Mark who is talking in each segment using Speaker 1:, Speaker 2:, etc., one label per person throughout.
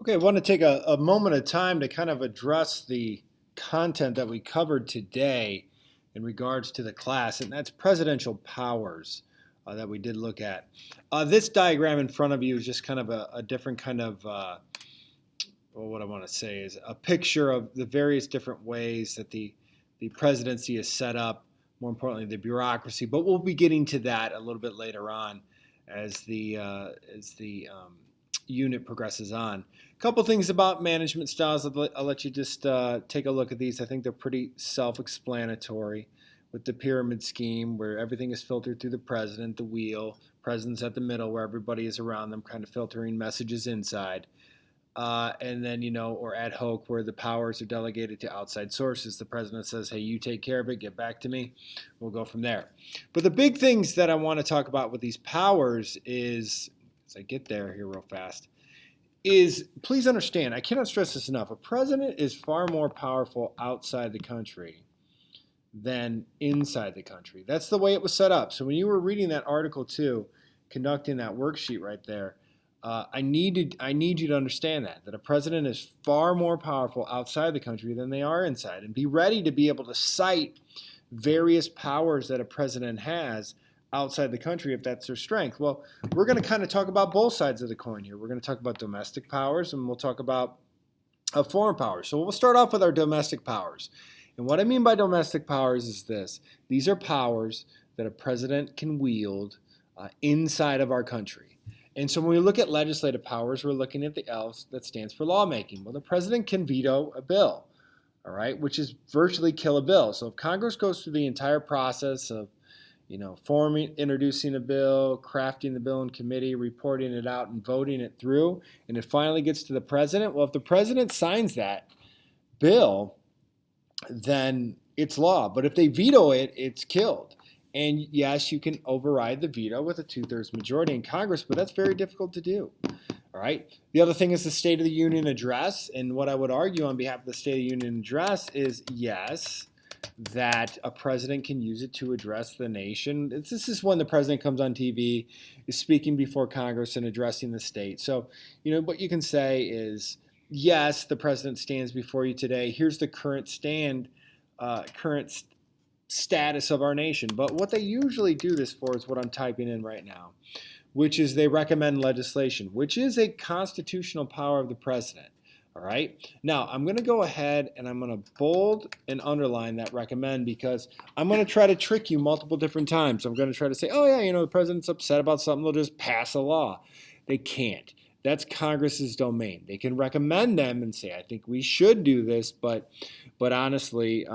Speaker 1: Okay, I want to take a moment of time to kind of address the content that we covered today in regards to the class, and that's presidential powers that we did look at. This diagram in front of you is just kind of a different kind of, well, what I want to say is a picture of the various different ways that the presidency is set up, more importantly, the bureaucracy, but we'll be getting to that a little bit later on as the unit progresses on. A couple things about management styles. I'll let you just take a look at these. I think they're pretty self-explanatory with the pyramid scheme where everything is filtered through the president, the wheel, president's at the middle where everybody is around them kind of filtering messages inside. And then, or ad hoc, where the powers are delegated to outside sources. The president says, hey, you take care of it, get back to me. We'll go from there. But the big things that I want to talk about with these powers is, as I get there here real fast, is please understand, I cannot stress this enough, a president is far more powerful outside the country than inside the country. That's the way it was set up. So when you were reading that article too, conducting that worksheet right there, I need you to understand that a president is far more powerful outside the country than they are inside, and be ready to be able to cite various powers that a president has outside the country if that's their strength. Well, we're going to kind of talk about both sides of the coin here. We're going to talk about domestic powers and we'll talk about foreign powers. So we'll start off with our domestic powers. And what I mean by domestic powers is this. These are powers that a president can wield inside of our country. And so when we look at legislative powers, we're looking at the L that stands for lawmaking. Well, the president can veto a bill, all right, which is virtually kill a bill. So if Congress goes through the entire process of, introducing a bill, crafting the bill in committee, reporting it out, and voting it through, and it finally gets to the president, well, if the president signs that bill, then it's law. But if they veto it, it's killed. And yes, you can override the veto with a 2/3 majority in Congress, but that's very difficult to do. All right. The other thing is the State of the Union address. And what I would argue on behalf of the State of the Union address is yes, that a president can use it to address the nation. This is when the president comes on TV, is speaking before Congress and addressing the state. So, what you can say is, yes, the president stands before you today. Here's the current status of our nation. But what they usually do this for is what I'm typing in right now, which is they recommend legislation, which is a constitutional power of the president. All right. Now, I'm going to go ahead and I'm going to bold and underline that recommend because I'm going to try to trick you multiple different times. I'm going to try to say, oh, yeah, the president's upset about something. They'll just pass a law. They can't. That's Congress's domain. They can recommend them and say, I think we should do this. But honestly,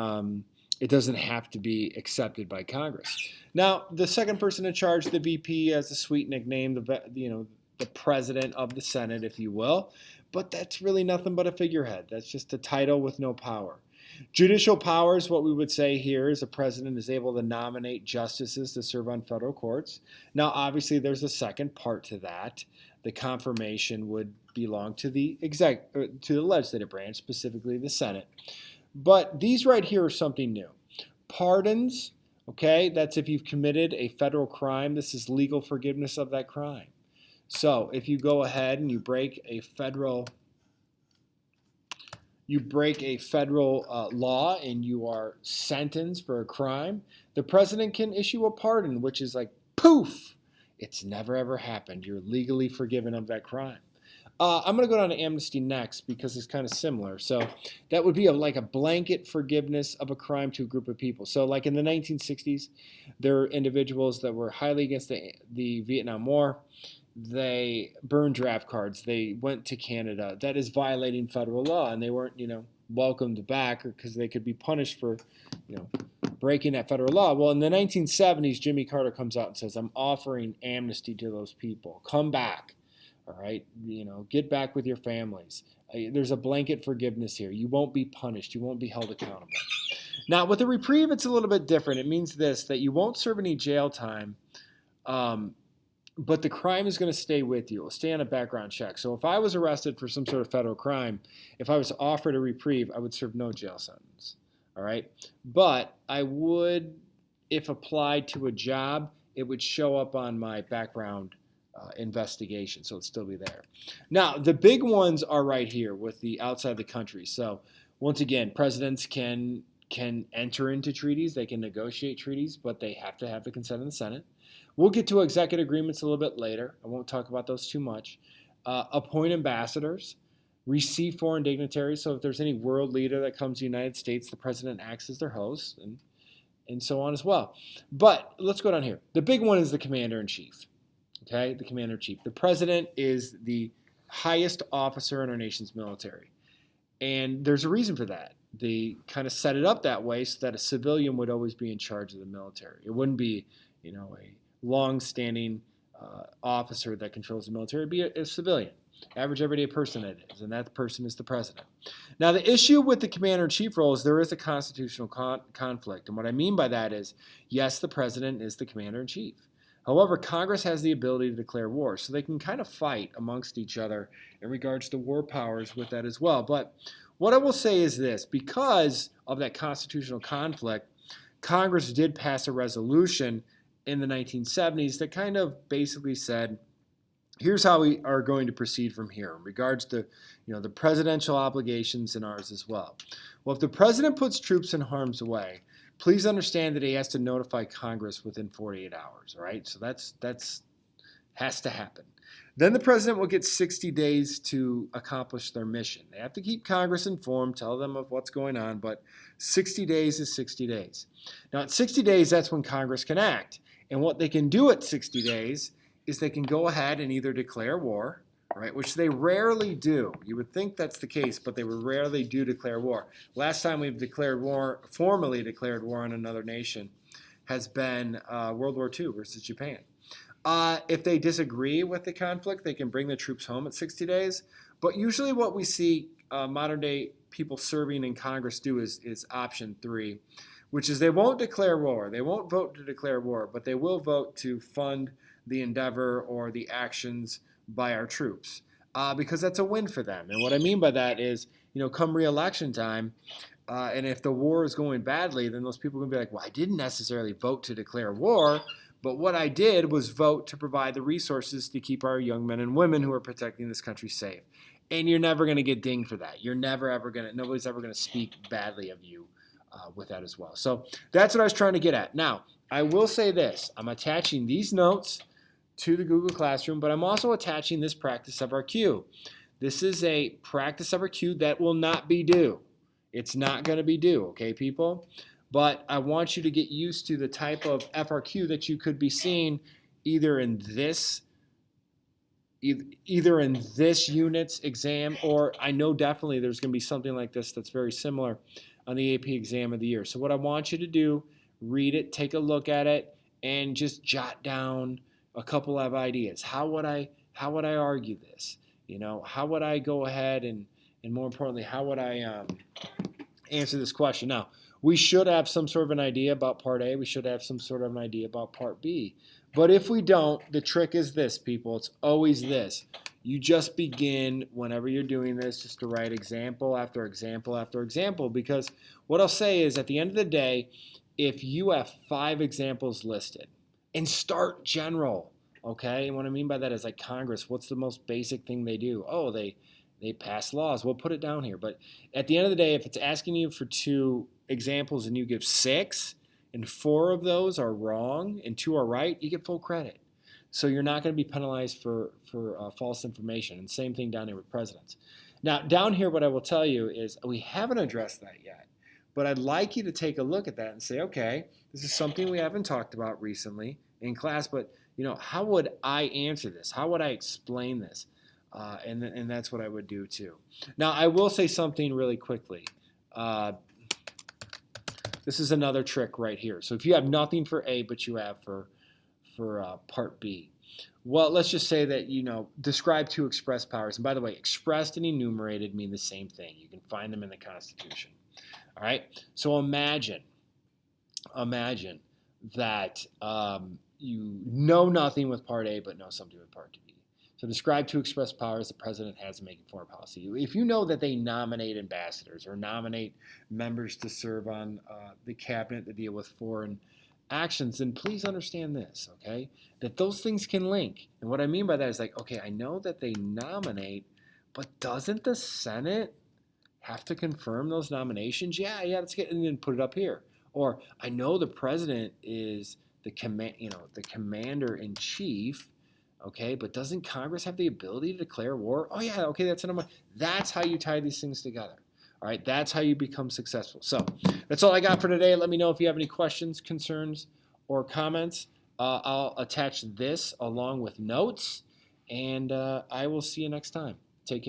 Speaker 1: it doesn't have to be accepted by Congress. Now, the second person in charge, the VP, has a sweet nickname, the president of the Senate, if you will. But that's really nothing but a figurehead. That's just a title with no power. Judicial powers, what we would say here is the president is able to nominate justices to serve on federal courts. Now, obviously, there's a second part to that. The confirmation would belong to the legislative branch, specifically the Senate. But these right here are something new. Pardons, okay, that's if you've committed a federal crime. This is legal forgiveness of that crime. So if you go ahead and you break a federal law and you are sentenced for a crime, the president can issue a pardon, which is like, poof, it's never ever happened. You're legally forgiven of that crime. I'm going to go down to amnesty next because it's kind of similar. So that would be like a blanket forgiveness of a crime to a group of people. So like in the 1960s, there were individuals that were highly against the Vietnam War. They burned draft cards. They went to Canada. That is violating federal law, and they weren't, welcomed back because they could be punished for, breaking that federal law. Well, in the 1970s, Jimmy Carter comes out and says, I'm offering amnesty to those people. Come back. All right, get back with your families. There's a blanket forgiveness here. You won't be punished. You won't be held accountable. Now, with a reprieve, it's a little bit different. It means that you won't serve any jail time, but the crime is going to stay with you. It'll stay on a background check. So if I was arrested for some sort of federal crime, if I was offered a reprieve, I would serve no jail sentence. All right, but I would, if applied to a job, it would show up on my background investigation, so it'll still be there. Now, the big ones are right here with the outside the country. So once again, presidents can enter into treaties, they can negotiate treaties, but they have to have the consent of the Senate. We'll get to executive agreements a little bit later. I won't talk about those too much. Appoint ambassadors, receive foreign dignitaries. So if there's any world leader that comes to the United States, the president acts as their host, and so on as well. But let's go down here. The big one is the commander-in-chief. Okay, the commander-in-chief. The president is the highest officer in our nation's military. And there's a reason for that. They kind of set it up that way so that a civilian would always be in charge of the military. It wouldn't be, a long-standing officer that controls the military. It'd be a civilian, average everyday person it is, and that person is the president. Now, the issue with the commander-in-chief role is there is a constitutional conflict. And what I mean by that is, yes, the president is the commander-in-chief. However, Congress has the ability to declare war, so they can kind of fight amongst each other in regards to war powers with that as well. But what I will say is this: because of that constitutional conflict, Congress did pass a resolution in the 1970s that kind of basically said, here's how we are going to proceed from here in regards to the presidential obligations and ours as well. Well, if the president puts troops in harm's way, please understand that he has to notify Congress within 48 hours, all right? So that's has to happen. Then the president will get 60 days to accomplish their mission. They have to keep Congress informed, tell them of what's going on, but 60 days is 60 days. Now, at 60 days, that's when Congress can act. And what they can do at 60 days is they can go ahead and either declare war, right, which they rarely do. You would think that's the case, but they rarely do declare war. Last time we've formally declared war on another nation, has been World War II versus Japan. If they disagree with the conflict, they can bring the troops home at 60 days. But usually what we see modern-day people serving in Congress do is option 3, which is they won't declare war. They won't vote to declare war, but they will vote to fund the endeavor or the actions by our troops because that's a win for them. And what I mean by that is, come re-election time, and if the war is going badly, then those people are going to be like, well, I didn't necessarily vote to declare war, but what I did was vote to provide the resources to keep our young men and women who are protecting this country safe. And you're never going to get dinged for that. Nobody's ever going to speak badly of you with that as well. So that's what I was trying to get at. Now, I will say this. I'm attaching these notes to the Google Classroom, but I'm also attaching this practice of our Q. This is a practice of our Q that will not be due. It's not going to be due, okay, people? But I want you to get used to the type of FRQ that you could be seeing either in this unit's exam, or I know definitely there's going to be something like this that's very similar on the AP exam of the year. So what I want you to do, read it, take a look at it, and just jot down a couple of ideas. How would I argue this? How would I go ahead and more importantly, how would I answer this question? Now, we should have some sort of an idea about Part A. We should have some sort of an idea about Part B. But if we don't, the trick is this, people. It's always this. You just begin, whenever you're doing this, just to write example after example after example. Because what I'll say is, at the end of the day, if you have 5 examples listed, and start general, okay? And what I mean by that is like Congress, what's the most basic thing they do? Oh, they pass laws. We'll put it down here. But at the end of the day, if it's asking you for 2 examples and you give 6, and 4 of those are wrong and 2 are right, you get full credit. So you're not going to be penalized for false information. And same thing down here with presidents. Now, down here, what I will tell you is we haven't addressed that yet. But I'd like you to take a look at that and say, okay, this is something we haven't talked about recently in class, but how would I answer this? How would I explain this? And that's what I would do too. Now, I will say something really quickly. This is another trick right here. So if you have nothing for A, but you have for Part B, well, let's just say that, describe 2 express powers. And by the way, expressed and enumerated mean the same thing. You can find them in the Constitution. All right? So imagine that you know nothing with Part A, but know something with Part B. So describe 2 express powers the president has in making foreign policy. If you know that they nominate ambassadors or nominate members to serve on the cabinet to deal with foreign actions, then please understand this, okay? That those things can link. And what I mean by that is like, okay, I know that they nominate, but doesn't the Senate have to confirm those nominations? Yeah, let's get and then put it up here. Or I know the president is the the commander in chief, okay, but doesn't Congress have the ability to declare war? Oh yeah, okay, that's another. That's how you tie these things together. All right, that's how you become successful. So that's all I got for today. Let me know if you have any questions, concerns, or comments. I'll attach this along with notes, and I will see you next time. Take care.